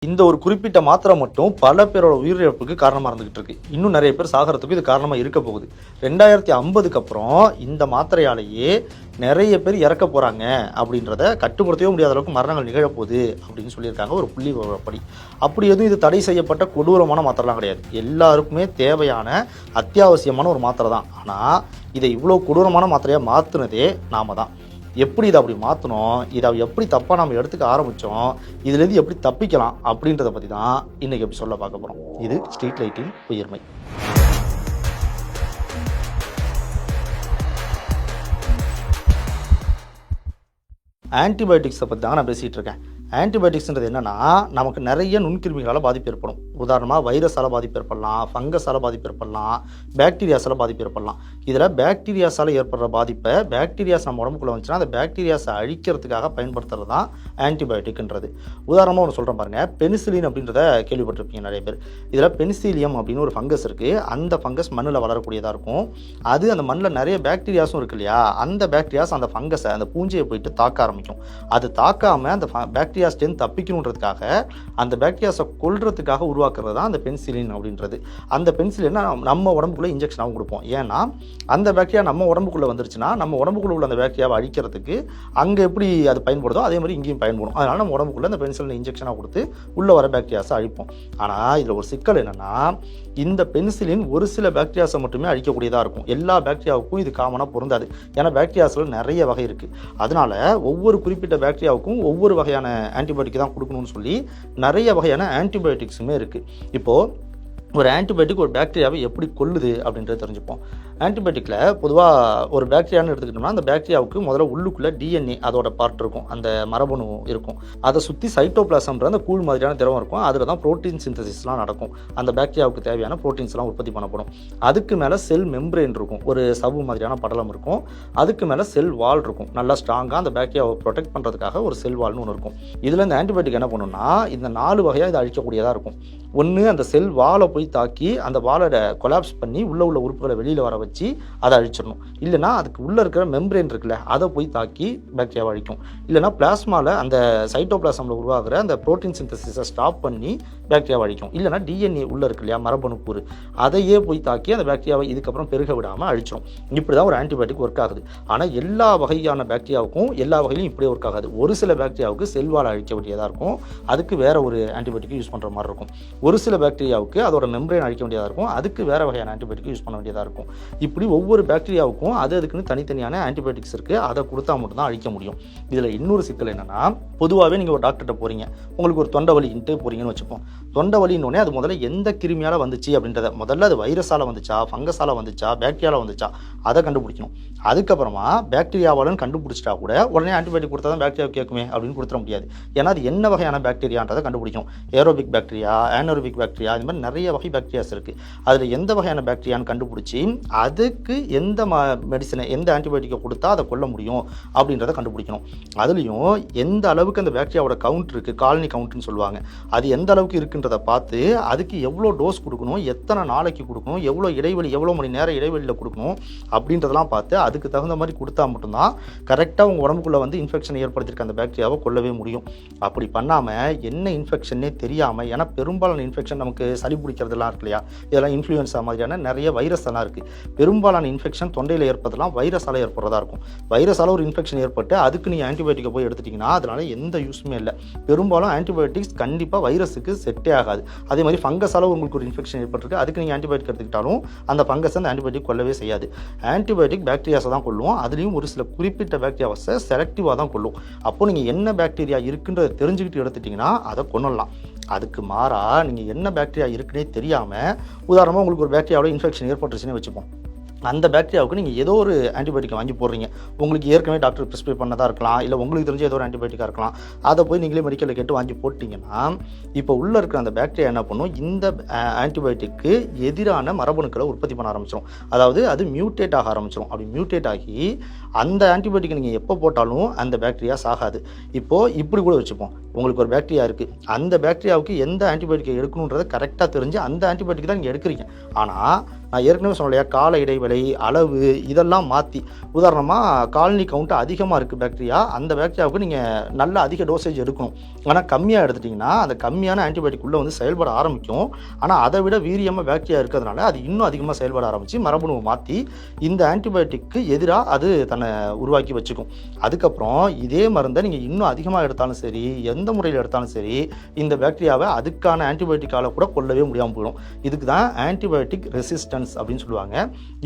இந்த ஒரு குறிப்பிட்ட மாத்திரை மட்டும் பல பேரோட உயிரிழப்புக்கு காரணமாக இருந்துகிட்டு இருக்கு. இன்னும் நிறைய பேர் சாகிறதுக்கு இது காரணமாக இருக்க போகுது. 2050க்கு அப்புறம் இந்த மாத்திரையாலேயே நிறைய பேர் இறக்க போகிறாங்க அப்படின்றத கட்டுப்படுத்தவே முடியாத அளவுக்கு மரணங்கள் நிகழப்போகுது அப்படின்னு சொல்லியிருக்காங்க ஒரு புள்ளி விவரப்படி. அப்படி எதுவும் இது தடை செய்யப்பட்ட கொடூரமான மாத்திரைலாம் கிடையாது. எல்லாருக்குமே தேவையான அத்தியாவசியமான ஒரு மாத்திரை தான். ஆனால் இதை இவ்வளோ கொடூரமான மாத்திரையாக மாற்றினதே நாம தான். எப்படி இதை அப்படி மாற்றணும், இதை எப்படி தப்பாக நம்ம எடுத்துக்க ஆரம்பித்தோம், இதுலேருந்து எப்படி தப்பிக்கலாம் அப்படின்றத பற்றி தான் இன்றைக்கி எப்படி சொல்ல பார்க்க போகிறோம். இது ஸ்ட்ரீட் லைட்டின் உயிர்மை. ஆன்டிபயோட்டிக்ஸை பற்றி தாங்க நான் பேசிகிட்டு இருக்கேன். ஆன்டிபயோட்டிக்ஸ்ன்றது என்னென்னா, நமக்கு நிறைய நுண்கிருமிகளால் பாதிப்பு ஏற்படும். உதாரணமாக வைரஸால் பாதிப்பு ஏற்படலாம், ஃபங்கஸால் பாதிப்பு ஏற்படலாம், பாக்டீரியாஸால் பாதிப்பு ஏற்படலாம். இதில் பாக்டீரியாஸால் ஏற்படுற பாதிப்பை பாக்டீரியாஸ் நம்ம உடம்புக்குள்ளே வந்துச்சுன்னா அந்த பாக்டீரியாஸை அழிக்கிறதுக்காக பயன்படுத்துறது தான் ஆன்டிபயோட்டிக்ன்றது. உதாரணமாக ஒன்று சொல்கிறேன் பாருங்கள், பெனிசிலின் அப்படின்றத கேள்விப்பட்டிருப்பீங்க நிறைய பேர். இதில் பெனிசிலியம் அப்படின்னு ஒரு ஃபங்கஸ் இருக்குது. அந்த ஃபங்கஸ் மண்ணில் வளரக்கூடியதாக இருக்கும். அது அந்த மண்ணில் நிறைய பாக்டீரியாஸும் இருக்கு இல்லையா, அந்த பாக்டீரியாஸ் அந்த ஃபங்கஸை, அந்த பூஞ்சையை போயிட்டு தாக்க ஆரம்பிக்கும். அது தாக்காமல் அந்த பாக்டீரியாஸ்டேருந்து தப்பிக்கணுன்றதுக்காக, அந்த பாக்டீரியாஸை கொல்றதுக்காக உருவாக்குறது தான் அந்த பென்சிலின் அப்படின்றது. அந்த பென்சிலின் நம்ம உடம்புக்குள்ளே இன்ஜெக்ஷனாகவும் கொடுப்போம். ஏன்னா அந்த பாக்டீரியா நம்ம உடம்புக்குள்ளே வந்துருச்சுன்னா நம்ம உடம்புக்குள்ள உள்ள அந்த பாக்டீரியாவை அழிக்கிறதுக்கு அங்கே எப்படி அது பயன்படுதோ அதே மாதிரி இங்கேயும் பயன்படும். அதனால் நம்ம உடம்புக்குள்ளே அந்த பென்சிலின் இன்ஜெக்ஷனாக கொடுத்து உள்ளே வர பாக்டீரியாஸை அழிப்போம். ஆனால் இதில் ஒரு சிக்கல் என்னென்னா, இந்த பென்சிலின் ஒரு சில பாக்டீரியாஸை மட்டுமே அழிக்கக்கூடியதாக இருக்கும். எல்லா பாக்டீரியாவுக்கும் இது காமனாக பொருந்தாது. ஏன்னா பாக்டீரியாஸில் நிறைய வகை இருக்குது. அதனால் ஒவ்வொரு குறிப்பிட்ட பாக்டீரியாவுக்கும் ஒவ்வொரு வகையான ஆன்டிபயோட்டிக் தான் கொடுக்கணும்னு சொல்லி நிறைய வகையான ஆன்டிபயோட்டிக்ஸுமே இருக்குது. இப்போது ஒரு ஆன்டிபயோட்டிக் ஒரு பாக்டீரியாவை எப்படி கொல்லுது அப்படின்றத தெரிஞ்சுப்போம். ஆன்டிபயோட்டிக்கில் பொதுவாக ஒரு பாக்டீரியான்னு எடுத்துக்கிட்டோம்னா அந்த பாக்டீரியாவுக்கு முதல்ல உள்ளுக்குள்ளே டிஎன்ஏ அதோட பார்ட் இருக்கும், அந்த மரபணு இருக்கும். அதை சுற்றி சைட்டோபிளாசம்ன்ற அந்த கூழ் மாதிரியான திரவம் இருக்கும். அதில் தான் புரோட்டீன் சிந்தசிஸ்லாம் நடக்கும். அந்த பாக்டீரியாவுக்கு தேவையான புரோட்டீன்ஸ்லாம் உற்பத்தி பண்ணப்படும். அதுக்கு மேலே செல் மெம்ப்ரேன் இருக்கும், ஒரு சவ்வு மாதிரியான படலம் இருக்கும். அதுக்கு மேலே செல் வால் இருக்கும், நல்லா ஸ்ட்ராங்காக அந்த பாக்டீரியாவை ப்ரொடெக்ட் பண்ணுறதுக்காக ஒரு செல் வால்னு ஒன்று இருக்கும். இதில் இந்த ஆன்டிபயோட்டிக் என்ன பண்ணுன்னா, இந்த 4 வகையாக இதை அழிக்கக்கூடியதாக இருக்கும். ஒன்று, அந்த செல் வாலை போய் தாக்கி அந்த வாலோட கொலாப்ஸ் பண்ணி உள்ள உறுப்புகளை வெளியில் வர வச்சு அதை அழிச்சிடணும். இல்லைனா அதுக்கு உள்ளே இருக்கிற மெம்ப்ரேன் இருக்குல்ல, அதை போய் தாக்கி பாக்டீரியாவை அழிக்கும். இல்லைனா பிளாஸ்மாவில் அந்த சைட்டோபிளாசமில் உருவாகிற அந்த புரோட்டீன் சிந்தசிஸை ஸ்டாப் பண்ணி பாக்டீரியாவை அழிக்கும். இல்லைனா டிஎன்ஏ உள்ளே இருக்கு இல்லையா, மரபணு கூறு, அதையே போய் தாக்கி அந்த பாக்டீரியாவை இதுக்கப்புறம் பெருக விடாமல் அழிச்சிடும். இப்படி தான் ஒரு ஆன்டிபயோட்டிக் ஒர்க் ஆகுது. ஆனால் எல்லா வகையான பாக்டீரியாவுக்கும் எல்லா வகையிலும் இப்படியே ஒர்க் ஆகாது. ஒரு சில பாக்டீரியாவுக்கு செல்வால் அழிக்க வேண்டியதாக இருக்கும், அதுக்கு வேற ஒரு ஆன்டிபயோட்டிக் யூஸ் பண்ணுற மாதிரி இருக்கும். ஒரு சில பாக்டீரியாவுக்கு அதோட மெம்ப்ரேன் அழிக்க வேண்டியதாக இருக்கும், அதுக்கு வேறு வகையான ஆன்டிபயோட்டிக் யூஸ் பண்ண வேண்டியதாக இருக்கும். இப்படி ஒவ்வொரு பாக்டீரியாவுக்கும் அதுக்குன்னு தனித்தனியான ஆன்டிபயோட்டிக்ஸ் இருக்குது. அதை கொடுத்தா மட்டும்தான் அழிக்க முடியும். இதில் இன்னொரு சிக்கல் என்னென்னா, பொதுவாகவே நீங்கள் ஒரு டாக்டர்கிட்ட போகிறீங்க, உங்களுக்கு ஒரு தொண்டை வலின்ட்டு போகிறீங்கன்னு வச்சுப்போம். தொண்டை வலின்னொடனே அது முதல்ல எந்த கிருமியால் வந்துச்சு அப்படின்றத, முதல்ல அது வைரஸால் வந்துச்சா, ஃபங்கஸால் வந்துச்சா, பாக்டீரியாவில் வந்துச்சா, அதை கண்டுபிடிக்கணும். அதுக்கப்புறமா பாக்டீரியாவாலன்னு கண்டுபிடிச்சிட்டா கூட உடனே ஆன்டிபயோட்டிக் கொடுத்தா தான் பாக்டீரியா கேட்குமே அப்படின்னு கொடுத்துட முடியாது. ஏன்னா அது என்ன வகையான பாக்டீரியான்றதை கண்டுபிடிக்கும். ஏரோபிக் பாக்டீரியா, ஆனரோபிக் பாக்டீரியா, இது மாதிரி நிறைய வகை பாக்டீரியாஸ் இருக்குது. அதில் எந்த வகையான பாக்டீரியான்னு கண்டுபிடிச்சி அதுக்கு எந்த மெடிசனை, எந்த ஆன்டிபயோட்டிக்கை கொடுத்தா அதை கொல்ல முடியும் அப்படின்றத கண்டுபிடிக்கணும். அதுலேயும் எந்த அளவுக்கு அந்த பாக்டீரியாவோட கவுண்ட் இருக்குது, காலனி கவுண்ட்னு சொல்லுவாங்க, அது எந்த அளவுக்கு இருக்குன்றதை பார்த்து அதுக்கு எவ்வளோ டோஸ் கொடுக்கணும், எத்தனை நாளைக்கு கொடுக்கணும், எவ்வளோ இடைவெளி, எவ்வளோ மணி நேரம் இடைவெளியில் கொடுக்கணும் அப்படின்றதெல்லாம் பார்த்து அதுக்கு தகுந்த மாதிரி கொடுத்தா மட்டும்தான் கரெக்டாக உங்கள் உடம்புக்குள்ளே வந்து இன்ஃபெக்ஷன் ஏற்படுத்தியிருக்க அந்த பாக்டீரியாவை கொல்லவே முடியும். அப்படி பண்ணாமல் என்ன இன்ஃபெக்ஷனே தெரியாமல், ஏன்னா பெரும்பாலான இன்ஃபெக்ஷன் நமக்கு சளி பிடிக்கிறதுலாம் இருக்கு இல்லையா, இதெல்லாம் இன்ஃப்ளூயன்ஸா மாதிரியான நிறைய வைரஸ் எல்லாம் இருக்குது. பெரும்பாலான இன்ஃபெக்ஷன் தொண்டையில் ஏற்பதெல்லாம் வைரஸால் ஏற்படுறதா இருக்கும். வைரஸால் ஒரு இன்ஃபெக்ஷன் ஏற்பட்டு அதுக்கு நீங்கள் ஆன்டிபயோட்டிக்கை போய் எடுத்துட்டிங்கன்னா அதனால எந்த யூஸுமே இல்லை. பெரும்பாலும் ஆன்டிபயோட்டிக்ஸ் கண்டிப்பாக வைரஸுக்கு செட்டே ஆகாது. அதே மாதிரி ஃபங்கஸால் உங்களுக்கு ஒரு இன்ஃபெக்ஷன் ஏற்பட்டிருக்கு, அதுக்கு நீங்கள் ஆன்டிபயோட்டிக் எடுத்துக்கிட்டாலும் அந்த ஃபங்கஸ் அந்த ஆன்டிபயோட்டிக் கொல்லவே செய்யாது. ஆன்டிபயோட்டிக் பாக்டீரியாஸை தான் கொல்லும். அதுலேயும் ஒரு சில குறிப்பிட்ட பாக்டீரியாஸை செலக்டிவாக தான் கொல்லும். அப்போது நீங்கள் என்ன பாக்டீரியா இருக்குன்றதை தெரிஞ்சுக்கிட்டு எடுத்துட்டிங்கன்னா அதை கொல்லலாம். அதுக்கு மாறாக நீங்கள் என்ன பாக்டீரியா இருக்குன்னே தெரியாமல், உதாரணமாக உங்களுக்கு ஒரு பாக்டீரியாவோட இன்ஃபெக்ஷன் ஏற்பட்டுருச்சுன்னு வச்சுப்போம், அந்த பாக்டீரியாவுக்கு நீங்கள் ஏதோ ஒரு ஆன்டிபயோட்டிக் வாங்கி போடுறீங்க. உங்களுக்கு ஏற்கனவே டாக்டர் ப்ரிஸ்கிரைப் பண்ணதாக இருக்கலாம், இல்லை உங்களுக்கு தெரிஞ்ச ஏதோ ஒரு ஆன்டிபயோட்டிக்காக இருக்கலாம். அதை போய் நீங்களே மெடிக்கலில் கேட்டு வாங்கி போட்டிங்கன்னா இப்போ உள்ளே இருக்கிற அந்த பாக்டீரியா என்ன பண்ணும், இந்த ஆன்டிபயோட்டிக்கு எதிரான மரபணுக்களை உற்பத்தி பண்ண ஆரம்பிச்சிடும். அதாவது அது மியூட்டேட் ஆக ஆரம்பிச்சிடும். அப்படி மியூட்டேட் ஆகி அந்த ஆன்டிபயோட்டிக்கை நீங்கள் எப்போ போட்டாலும் அந்த பாக்டீரியா சாகாது. இப்போது இப்படி கூட வச்சுப்போம், உங்களுக்கு ஒரு பாக்டீரியா இருக்குது, அந்த பாக்டீரியாவுக்கு எந்த ஆன்டிபயோட்டிக்கை எடுக்கணுன்றதை கரெக்டாக தெரிஞ்சு அந்த ஆன்டிபயோட்டிக் தான் நீங்கள் எடுக்கிறீங்க. ஆனால் நான் ஏற்கனவே சொன்னேன் இல்லையா, கால இடைவெளி, அளவு இதெல்லாம் மாற்றி, உதாரணமாக காலனி கவுண்ட் அதிகமாக இருக்குது பாக்டீரியா, அந்த பாக்டீரியாவுக்கு நீங்கள் நல்ல அதிக டோசேஜ் எடுக்கணும். ஆனால் கம்மியாக எடுத்துட்டிங்கன்னா அந்த கம்மியான ஆன்டிபயோட்டிக் உள்ளே வந்து செயல்பட ஆரம்பிக்கும். ஆனால் அதை விட வீரியமாக பாக்டீரியா இருக்கிறதுனால அது இன்னும் அதிகமாக செயல்பட ஆரம்பித்து மரபணுவை மாற்றி இந்த ஆன்டிபயோட்டிக்கு எதிராக அது தன்னை உருவாக்கி வச்சுக்கும். அதுக்கப்புறம் இதே மருந்தை நீங்கள் இன்னும் அதிகமாக எடுத்தாலும் சரி, எந்த முறையில் எடுத்தாலும் சரி, இந்த பாக்டீரியாவை அதுக்கான ஆன்டிபயோட்டிக்கால கூட கொல்லவே முடியாமல் போயிடும். இதுக்கு தான் ஆன்டிபயோட்டிக் ரெசிஸ்டன்ஸ் அப்படின்னு சொல்லுவாங்க.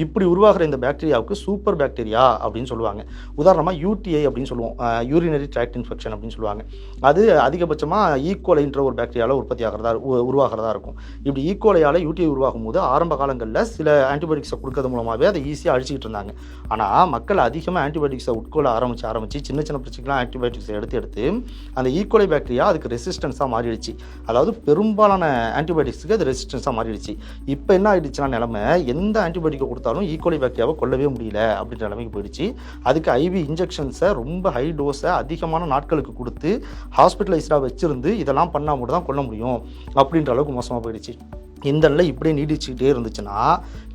இப்படி உருவாகிற இந்த பாக்டீரியாவுக்கு சூப்பர் பாக்டீரியா அப்படின்னு சொல்லுவாங்க. உதாரணமாக யூடிஐ அப்படின்னு சொல்லுவோம், யூரினரி ட்ராக்ட் இன்ஃபெக்ஷன் அப்படின்னு சொல்லுவாங்க. அது அதிகபட்சமாக ஈக்கோலைன்ற ஒரு பாக்டீரியாவில் உருவாகிறதா இருக்கும். இப்படி ஈக்கோலையால் யூடிஐ உருவாகும் போது ஆரம்ப காலங்களில் சில ஆன்டிபயோட்டிக்ஸை கொடுக்கறது மூலமாகவே அதை ஈஸியாக அழிச்சிக்கிட்டு இருந்தாங்க. ஆனால் மக்கள் அதிகமாக ஆன்டிபயோட்டிக்ஸை உட்கொள்ள ஆரம்பித்து சின்ன சின்ன பிரச்சனைலாம் ஆன்டிபயோட்டிக்ஸை எடுத்து அந்த ஈக்கோலை பாக்டீரியா அதுக்கு ரெசிஸ்டன்ஸாக மாறிடுச்சு. அதாவது பெரும்பாலான ஆன்டிபயோட்டிக்ஸுக்கு அது ரெசிஸ்டன்ஸாக மாறிடுச்சு. இப்போ என்ன ஆகிடுச்சுன்னா நிலைமை, எந்த ஆன்டிபயோட்டிக்கை கொடுத்தாலும் ஈக்கோலை பாக்டீரியாவை கொல்லவே முடியல அப்படின்ற நிலைமைக்கு போயிடுச்சு. அதுக்கு ஐவி இன்ஜெக்ஷன்ஸை ரொம்ப ஹை டோஸை அதிகமான நாட்களுக்கு கொடுத்து ஹாஸ்பிட்டலைஸ்டாக வச்சுருந்து இதெல்லாம் பண்ணால் மட்டும் தான் கொல்ல முடியும் அப்படின்ற அளவுக்கு மோசமாக போயிடுச்சு. இந்த நிலை இப்படியே நீடிச்சுக்கிட்டே இருந்துச்சுன்னா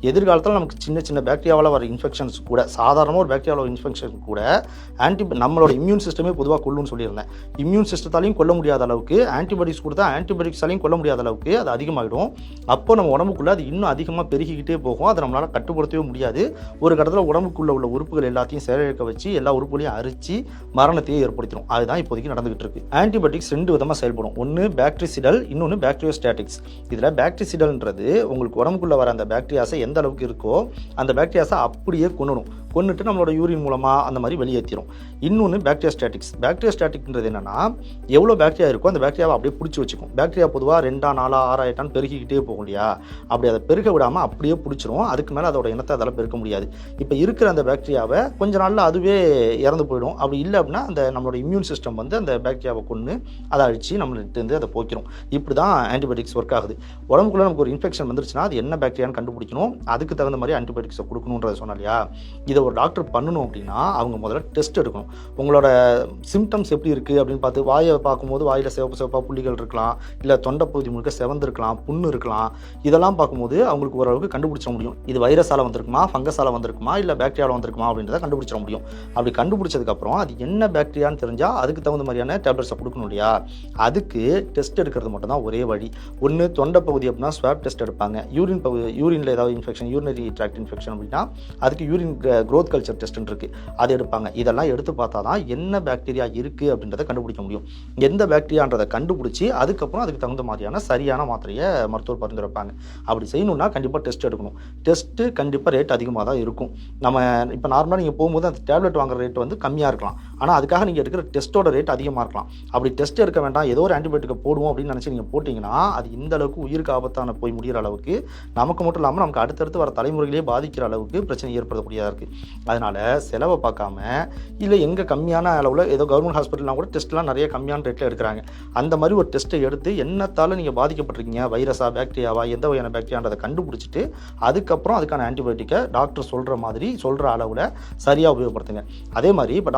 எதிர்காலத்தில் நமக்கு சின்ன சின்ன பாக்டீரியாவால் வர இன்ஃபெக்ஷன்ஸ் கூட, சாதாரணமாக ஒரு பாக்டீரியாவில் இன்ஃபெக்ஷன் கூட நம்மளோட இம்யூன் சிஸ்டமே பொதுவாக கொல்லுன்னு சொல்லியிருந்தேன். இம்யூன் சிஸ்டத்தாலையும் கொல்ல முடியாத அளவுக்கு, ஆன்டிபயோட்டிக்ஸ் கொடுத்தா ஆன்டிபயோட்டிக்ஸாலையும் கொல்ல முடியாத அளவுக்கு அது அதிகமாகிடும். அப்போ நம்ம உடம்புக்குள்ளே அது இன்னும் அதிகமாக பெருகிக்கிட்டே போகும். அதை நம்மளால் கட்டுப்படுத்தவே முடியாது. ஒரு கட்டத்தில் உடம்புக்குள்ளே உள்ள உறுப்புகள் எல்லாத்தையும் செயலிழக்க வச்சு எல்லா உறுப்புகளையும் அரிச்சு மரணத்தையே ஏற்படுத்திடும். அதுதான் இப்போதைக்கு நடந்துகிட்டு இருக்கு. ஆன்டிபயோட்டிக்ஸ் 2 விதமாக செயல்படும். ஒன்று பாக்டீரிசிடல், இன்னொன்று பாக்டீரியோஸ்டாட்டிக்ஸ். இதில் பாக்டீரிசிடல்ன்றது உங்களுக்கு உடம்புக்குள்ளே வர அந்த பாக்டீரியாஸை எந்த அளவுக்கு இருக்கோ அந்த பாக்டீரியாஸை அப்படியே கொன்னுட்டு நம்மளோட யூரின் மூலமாக அந்த மாதிரி வெளியேற்றிடும். இன்னொன்று பாக்டீரியோஸ்டாட்டிக்ஸ். பாக்டீரியோஸ்டாட்டிக்ன்றது என்னன்னா, எவ்வளோ பாக்டீரியா இருக்கோ அந்த பாக்டீரியாவை அப்படியே பிடிச்சி வச்சுக்கும். பாக்டீரியா பொதுவாக 2, 4, 6 8 பெருகிக்கிட்டே போகும் இல்லையா, அப்படி அதை பெருக விடாமல் அப்படியே பிடிச்சிரும். அதுக்கு மேலே அதோட இனத்தை அதெல்லாம் பெருக்க முடியாது. இப்போ இருக்கிற அந்த பாக்டீரியாவை கொஞ்ச நாளில் அதுவே இறந்து போயிடும். அப்படி இல்லை அப்படின்னா அந்த நம்மளோட இம்யூன் சிஸ்டம் வந்து அந்த பாக்டீரியாவை கொன்று அதை அழிச்சு நம்மள்கிட்ட அதை போக்கிறோம். இப்படி தான் ஆன்டிபயோட்டிக்ஸ் ஒர்க் ஆகுது. உடம்புக்குள்ளே நமக்கு ஒரு இன்ஃபெக்ஷன் வந்துருச்சுன்னா அது என்ன பாக்டீரியான்னு கண்டுபிடிக்கணும், அதுக்கு தகுந்த மாதிரி ஆன்டிபயோட்டிக்ஸை கொடுக்கணுன்றதை சொன்னா இல்லையா. இதை ஒரு டாக்டர் பண்ணணும் அப்படின்னா அவங்க முதல்ல டெஸ்ட் எடுக்கணும். உங்களோட சிம்டம்ஸ் எப்படி இருக்குது அப்படின்னு பார்த்து, வாயை பார்க்கும்போது வாயில் சிவப்பாக புள்ளிகள் இருக்கலாம், இல்லை தொண்டை பகுதி முழுக்க செவந்திருக்கலாம், புண்ணு இருக்கலாம். இதெல்லாம் பார்க்கும்போது அவங்களுக்கு ஓரளவுக்கு கண்டுபிடிச்ச முடியும். இது வைரஸால் வந்திருக்குமா, ஃபங்கஸால் வந்திருக்குமா, இல்லை பாக்டீரியாவில் வந்திருக்குமா அப்படின்றத கண்டுபிடிச்சிட முடியும். அப்படி கண்டுபிடிச்சதுக்கப்புறம் அது என்ன பாக்டீரியான்னு தெரிஞ்சால் அதுக்கு தகுந்த மாதிரியான டேப்லெட்ஸை கொடுக்கணும் இல்லையா. அதுக்கு டெஸ்ட் எடுக்கிறது மட்டும் தான் ஒரே வழி. ஒன்று தொண்டை பகுதி அப்படின்னா ஸ்வாப் டெஸ்ட் எடுப்பாங்க. யூரினில் ஏதாவது இன்ஃபெக்ஷன், யூரினரி ட்ராக்ட் இன்ஃபெக்ஷன் அப்படின்னா அதுக்கு யூரின் க்ரோத் கல்ச்சர் டெஸ்ட்னு இருக்குது, அது எடுப்பாங்க. இதெல்லாம் எடுத்து பார்த்தா தான் என்ன பாக்டீரியா இருக்குது அப்படின்றத கண்டுபிடிக்க முடியும். எந்த பாக்டீரியான்றதை கண்டுபிடிச்சி அதுக்கப்புறம் அதுக்கு தகுந்த மாதிரியான சரியான மாத்திரையை மருத்துவர் பரிந்துரைப்பாங்க. அப்படி செய்யணும்னா கண்டிப்பாக டெஸ்ட் எடுக்கணும். டெஸ்ட்டு கண்டிப்பாக ரேட் அதிகமாக தான் இருக்கும். நம்ம இப்போ நார்மலாக நீங்கள் போகும்போது அந்த டேப்லெட் வாங்குற ரேட் வந்து கம்மியாக இருக்கலாம். ஆனால் அதுக்காக நீங்கள் எடுக்கிற டெஸ்ட்டோட ரேட் அதிகமாக இருக்கலாம். அப்படி டெஸ்ட் எடுக்க வேண்டாம், ஏதோ ஒரு ஆன்டிபயோட்டிக்கை போடுவோம் அப்படின்னு நினச்சி நீங்கள் போட்டிங்கன்னா அது இந்த அளவுக்கு உயிருக்கு ஆபத்தான போய் முடிகிற அளவுக்கு, நமக்கு மட்டும் இல்லாமல் நமக்கு அடுத்தடுத்து வர தலைமுறைகளே பாதிக்கிற அளவுக்கு பிரச்சனை ஏற்படக்கூடியதாக இருக்குது. அதனால் செலவை பார்க்காம, இல்லை எங்கே கம்மியான அளவில் ஏதோ கவர்மெண்ட் ஹாஸ்பிட்டல்லாம் கூட டெஸ்ட்லாம் நிறைய கம்மியான ரேட்டில் எடுக்கிறாங்க. அந்த மாதிரி ஒரு டெஸ்ட்டை எடுத்து என்னத்தால் நீங்கள் பாதிக்கப்பட்டிருக்கீங்க, வைரஸா பாக்டீரியாவா எந்த வகையான பாக்டீரியான்றதை கண்டுபிடிச்சிட்டு அதுக்கப்புறம் அதுக்கான ஆன்டிபயோட்டிக்கை டாக்டர் சொல்கிற மாதிரி சொல்கிற அளவில் சரியாக உபயோகப்படுத்துங்க. அதே மாதிரி இப்போ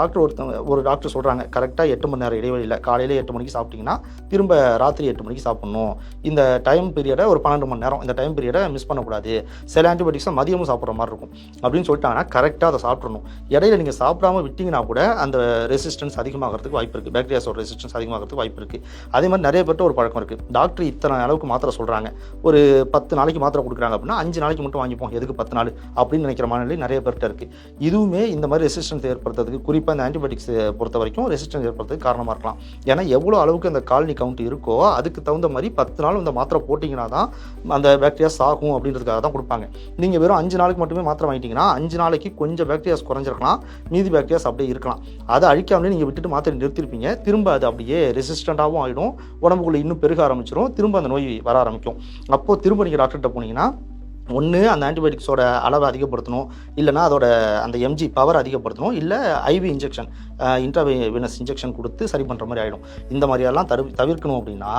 ஒரு டாக்டர் சொல்கிறாங்க கரெக்டாக 8 மணி நேரம் இடைவெளியில் காலையில் 8 மணிக்கு சாப்பிட்டிங்கன்னா திரும்ப ராத்திரி 8 மணிக்கு சாப்பிட்ணும். இந்த டைம் பீரியடை ஒரு 12 மணி நேரம் இந்த டைம் பீரியடை மிஸ் பண்ணக்கூடாது. சில ஆன்டிபயோட்டிக்ஸை மதியமும் சாப்பிட்ற மாதிரி இருக்கும் அப்படின்னு சொல்லிட்டாங்கன்னா கரெக்டாக அதை சாப்பிட்றணும். இடையில நீங்கள் சாப்பிடாம விட்டிங்கன்னா கூட அந்த ரெசிஸ்டன்ஸ் அதிகமாகிறதுக்கு வாய்ப்பு இருக்குது. பாக்டீரியாஸோட ரெசிஸ்டன்ஸ் அதிகமாகிறதுக்கு வாய்ப்பு இருக்குது. அதே மாதிரி நிறைய பேர்ட்ட ஒரு பழக்கம் இருக்குது. டாக்டர் இத்தனை அளவுக்கு மாத்திரை சொல்கிறாங்க, ஒரு 10 நாளைக்கு மாத்திரை கொடுக்குறாங்க அப்படின்னா 5 நாளைக்கு மட்டும் வாங்கிப்போம், எதுக்கு 10 நாள் அப்படின்னு நினைக்கிற மனநிலை நிறைய பேர்ட்ட இருக்குது. இதுவுமே இந்த மாதிரி ரெசிஸ்டன்ஸ் ஏற்படுத்துறதுக்கு, குறிப்பாக இந்த ஆன்டிபயோட்டிக்ஸ் பொறுத்த வரைக்கும் ரெசிஸ்டன்ஸ் ஏற்படுறதுக்கு காரணமாக இருக்கலாம். ஏன்னா எவ்வளோ அளவுக்கு அந்த காலனி கவுண்ட் இருக்கோ அதுக்கு தகுந்த மாதிரி 10 நாள் இந்த மாத்திரை போட்டிங்கன்னா தான் அந்த பாக்டீரியாஸ் ஆகும் அப்படின்றதுக்காக தான் கொடுப்பாங்க. நீங்கள் வெறும் 5 நாளைக்கு மட்டுமே மாத்திரை வாங்கிட்டீங்கன்னா 5 நாளைக்கு கொஞ்சம் பாக்டீரியாஸ் குறைஞ்சிருக்கலாம், மீதி பாக்டீரியாஸ் அப்படியே இருக்கலாம். அதை அழிக்காமலே நீங்கள் விட்டுட்டு மாத்திரை நிறுத்திருப்பீங்க, திரும்ப அது அப்படியே ரெசிஸ்டண்ட்டாகவும் ஆகிடும், உடம்புக்குள்ளே இன்னும் பெருக ஆரம்பிச்சிடும், திரும்ப அந்த நோய் வர ஆரம்பிக்கும். அப்போது திரும்ப நீங்கள் டாக்டர்கிட்ட போனீங்கன்னா ஒன்று அந்த ஆன்டிபயோட்டிக்ஸோட அளவை அதிகப்படுத்தணும், இல்லைனா அதோட அந்த எம்ஜி பவர் அதிகப்படுத்தணும், இல்லை ஐவி இன்ஜெக்ஷன் இன்ட்ராவெனஸ் இன்ஜெக்ஷன் கொடுத்து சரி பண்ணுற மாதிரி ஆகிடும். இந்த மாதிரியெல்லாம் தவிர்க்கணும் அப்படின்னா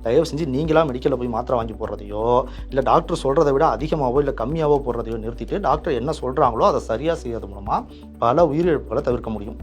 தயவு செஞ்சு நீங்களாக மெடிக்கலில் போய் மாத்திரை வாங்கி போடுறதையோ, இல்லை டாக்டர் சொல்கிறத விட அதிகமாகவோ இல்லை கம்மியாகவோ போடுறதையோ நிறுத்திட்டு டாக்டர் என்ன சொல்கிறாங்களோ அதை சரியாக செய்யறது மூலமாக பல உயிரிழப்புகளை தவிர்க்க முடியும்.